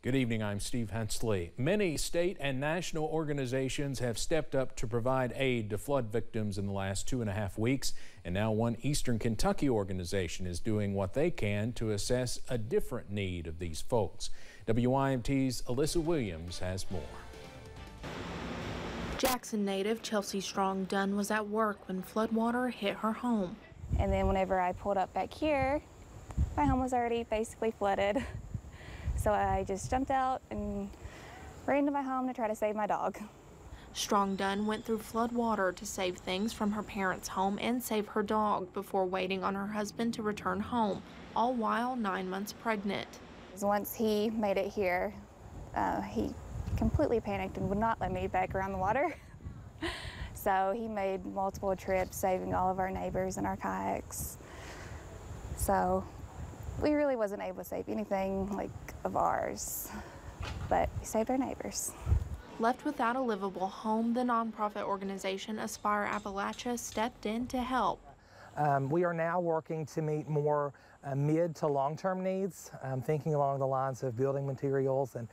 Good evening, I'm Steve Hensley. Many state and national organizations have stepped up to provide aid to flood victims in the last 2.5 weeks, and now one Eastern Kentucky organization is doing what they can to assess a different need of these folks. WYMT's Alyssa Williams has more. Jackson native Chelsea Strong Dunn was at work when floodwater hit her home. And then whenever I pulled up back here, my home was already basically flooded. So I just jumped out and ran to my home to try to save my dog. Strong Dunn went through flood water to save things from her parents' home and save her dog before waiting on her husband to return home, all while 9 months pregnant. Once he made it here, he completely panicked and would not let me back around the water. So he made multiple trips, saving all of our neighbors and our kayaks. So we really wasn't able to save anything like of ours, but we saved our neighbors. Left without a livable home, the nonprofit organization Aspire Appalachia stepped in to help. We are now working to meet more mid to long-term needs, thinking along the lines of building materials and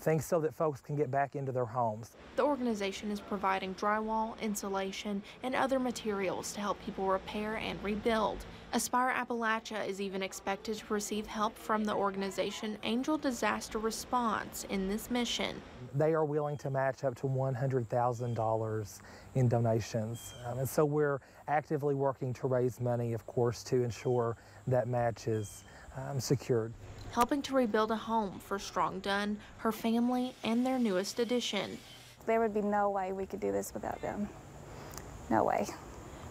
things so that folks can get back into their homes. The organization is providing drywall, insulation, and other materials to help people repair and rebuild. Aspire Appalachia is even expected to receive help from the organization Angel Disaster Response in this mission. They are willing to match up to $100,000 in donations. And so we're actively working to raise money, of course, to ensure that match is secured. Helping to rebuild a home for Strong Dunn, her family, and their newest addition. There would be no way we could do this without them. No way.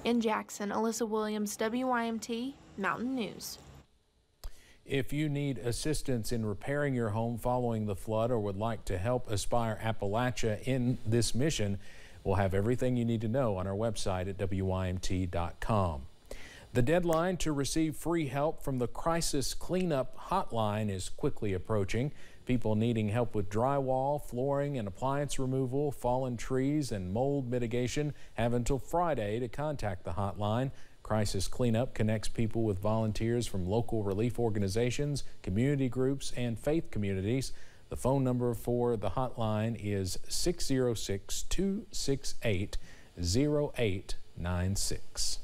In Jackson, Alyssa Williams, WYMT Mountain News. If you need assistance in repairing your home following the flood or would like to help Aspire Appalachia in this mission, we'll have everything you need to know on our website at WYMT.com. The deadline to receive free help from the Crisis Cleanup Hotline is quickly approaching. People needing help with drywall, flooring, and appliance removal, fallen trees, and mold mitigation have until Friday to contact the hotline. Crisis Cleanup connects people with volunteers from local relief organizations, community groups, and faith communities. The phone number for the hotline is 606-268-0896.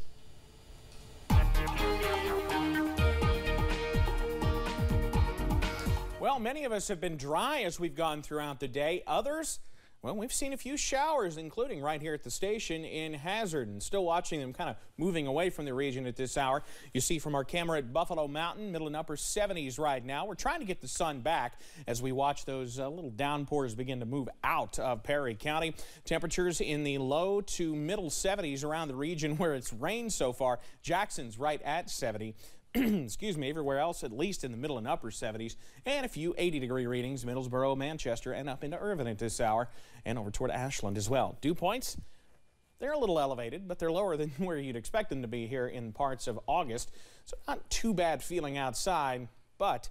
Well, many of us have been dry as we've gone throughout the day. Others, well, we've seen a few showers, including right here at the station in Hazard, and still watching them kind of moving away from the region at this hour. You see from our camera at Buffalo Mountain, middle and upper 70s right now. We're trying to get the sun back as we watch those little downpours begin to move out of Perry County. Temperatures in the low to middle 70s around the region where it's rained so far. Jackson's right at 70. Excuse me, everywhere else at least in the middle and upper 70s, and a few 80-degree readings, Middlesboro, Manchester, and up into Irvine at this hour, and over toward Ashland as well. Dew points, they're a little elevated, but they're lower than where you'd expect them to be here in parts of August, so not too bad feeling outside, but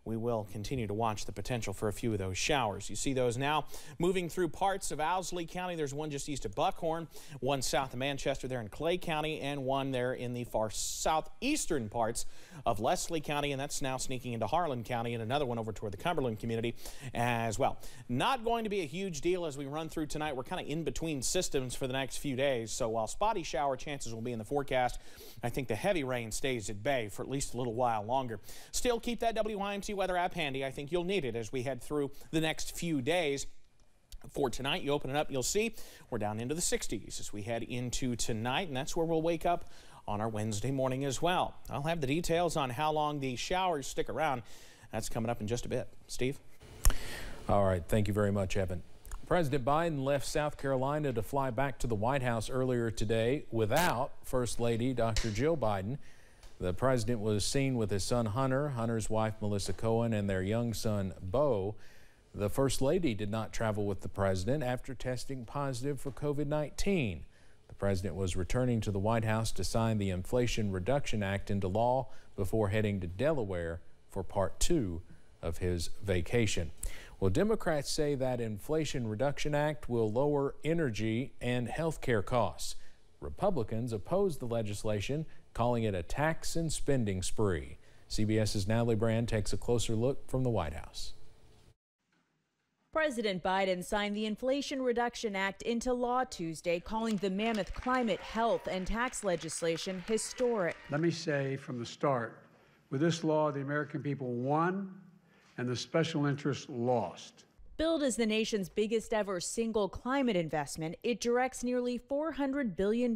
we will continue to watch the potential for a few of those showers. You see those now moving through parts of Owsley County. There's one just east of Buckhorn, one south of Manchester there in Clay County, and one there in the far southeastern parts of Leslie County, and that's now sneaking into Harlan County, and another one over toward the Cumberland community as well. Not going to be a huge deal as we run through tonight. We're kind of in between systems for the next few days, so while spotty shower chances will be in the forecast, I think the heavy rain stays at bay for at least a little while longer. Still, keep that WYMT weather app handy. I think you'll need it as we head through the next few days. For tonight, you open it up, you'll see we're down into the 60s as we head into tonight, and that's where we'll wake up on our Wednesday morning as well. I'll have the details on how long the showers stick around. That's coming up in just a bit. Steve? All right. Thank you very much, Evan. President Biden left South Carolina to fly back to the White House earlier today without First Lady Dr. Jill Biden. The president was seen with his son Hunter, Hunter's wife Melissa Cohen, and their young son Beau. The First Lady did not travel with the president after testing positive for COVID-19. The president was returning to the White House to sign the Inflation Reduction Act into law before heading to Delaware for part 2 of his vacation. Well, Democrats say that Inflation Reduction Act will lower energy and health care costs. Republicans oppose the legislation, calling it a tax and spending spree. CBS's Natalie Brand takes a closer look from the White House. President Biden signed the Inflation Reduction Act into law Tuesday, calling the mammoth climate, health, and tax legislation historic. Let me say from the start, with this law, the American people won and the special interests lost. Billed as the nation's biggest ever single climate investment, it directs nearly $400 billion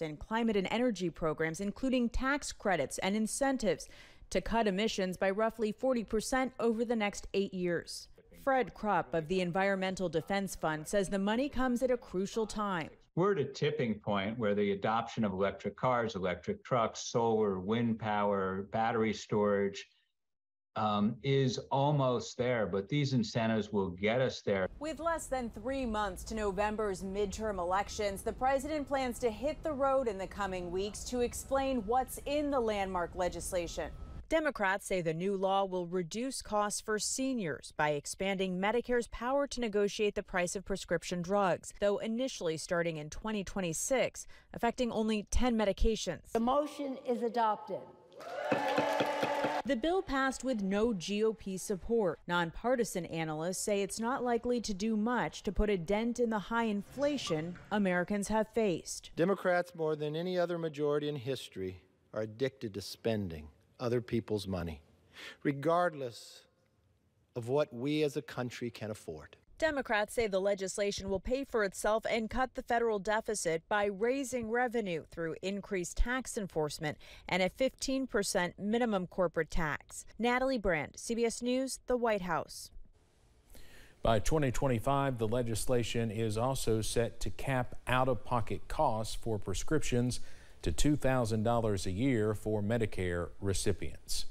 in climate and energy programs, including tax credits and incentives to cut emissions by roughly 40% over the next 8 years. Fred Krupp of the Environmental Defense Fund says the money comes at a crucial time. We're at a tipping point where the adoption of electric cars, electric trucks, solar, wind power, battery storage is almost there, but these incentives will get us there. With less than 3 months to November's midterm elections, the president plans to hit the road in the coming weeks to explain what's in the landmark legislation. Democrats say the new law will reduce costs for seniors by expanding Medicare's power to negotiate the price of prescription drugs, though initially starting in 2026, affecting only 10 medications. The motion is adopted. The bill passed with no GOP support. Nonpartisan analysts say it's not likely to do much to put a dent in the high inflation Americans have faced. Democrats, more than any other majority in history, are addicted to spending other people's money, regardless of what we as a country can afford. Democrats say the legislation will pay for itself and cut the federal deficit by raising revenue through increased tax enforcement and a 15% minimum corporate tax. Natalie Brand, CBS News, the White House. By 2025, the legislation is also set to cap out-of-pocket costs for prescriptions to $2,000 a year for Medicare recipients.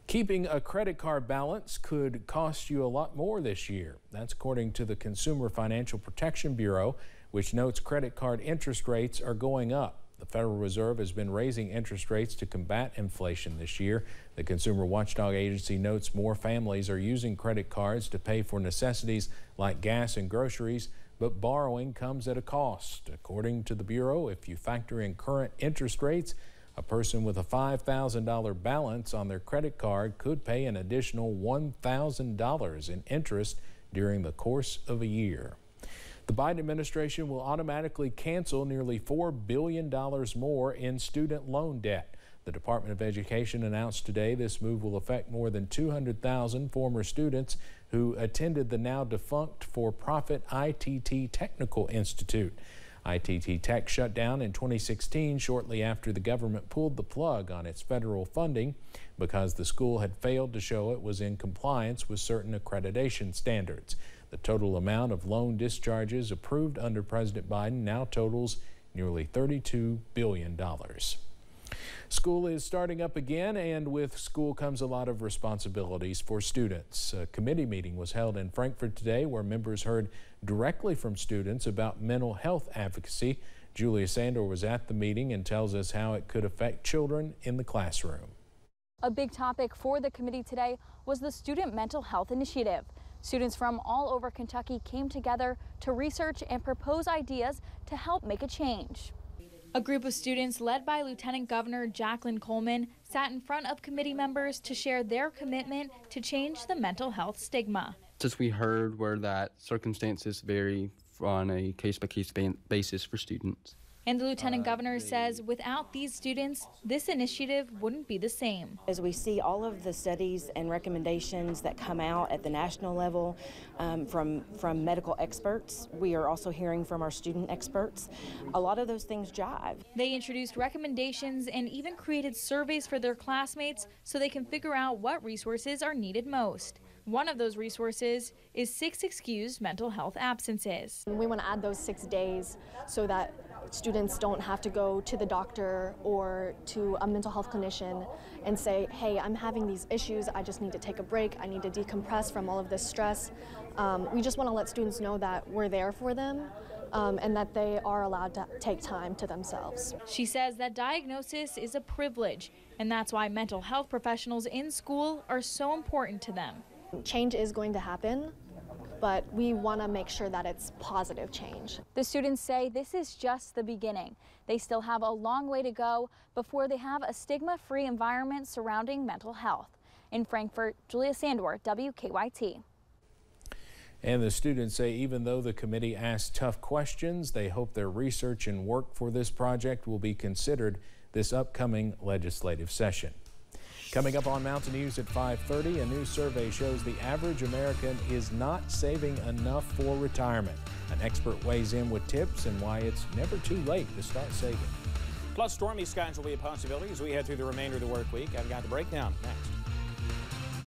Keeping a credit card balance could cost you a lot more this year. That's according to the Consumer Financial Protection Bureau, which notes credit card interest rates are going up. The Federal Reserve has been raising interest rates to combat inflation this year. The Consumer Watchdog Agency notes more families are using credit cards to pay for necessities like gas and groceries, but borrowing comes at a cost. According to the Bureau, if you factor in current interest rates, a person with a $5,000 balance on their credit card could pay an additional $1,000 in interest during the course of a year. The Biden administration will automatically cancel nearly $4 billion more in student loan debt. The Department of Education announced today this move will affect more than 200,000 former students who attended the now defunct for-profit ITT Technical Institute. ITT Tech shut down in 2016 shortly after the government pulled the plug on its federal funding because the school had failed to show it was in compliance with certain accreditation standards. The total amount of loan discharges approved under President Biden now totals nearly $32 billion. School is starting up again, and with school comes a lot of responsibilities for students. A committee meeting was held in Frankfort today where members heard directly from students about mental health advocacy. Julia Sandor was at the meeting and tells us how it could affect children in the classroom. A big topic for the committee today was the Student Mental Health Initiative. Students from all over Kentucky came together to research and propose ideas to help make a change. A group of students led by Lieutenant Governor Jacqueline Coleman sat in front of committee members to share their commitment to change the mental health stigma. Just we heard where that circumstances vary on a case-by-case basis for students. And the Lieutenant Governor says without these students, this initiative wouldn't be the same. As we see all of the studies and recommendations that come out at the national level from medical experts, we are also hearing from our student experts. A lot of those things jive. They introduced recommendations and even created surveys for their classmates so they can figure out what resources are needed most. One of those resources is 6 excused mental health absences. We want to add those 6 days so that students don't have to go to the doctor or to a mental health clinician and say, hey, I'm having these issues, I just need to take a break, I need to decompress from all of this stress. We just want to let students know that we're there for them and that they are allowed to take time to themselves. She says that diagnosis is a privilege, and that's why mental health professionals in school are so important to them. Change is going to happen, but we want to make sure that it's positive change. The students say this is just the beginning. They still have a long way to go before they have a stigma-free environment surrounding mental health. In Frankfort, Julia Sandor, WKYT. And the students say even though the committee asked tough questions, they hope their research and work for this project will be considered this upcoming legislative session. Coming up on Mountain News at 5:30, a new survey shows the average American is not saving enough for retirement. An expert weighs in with tips and why it's never too late to start saving. Plus, stormy skies will be a possibility as we head through the remainder of the work week. I've got the breakdown next.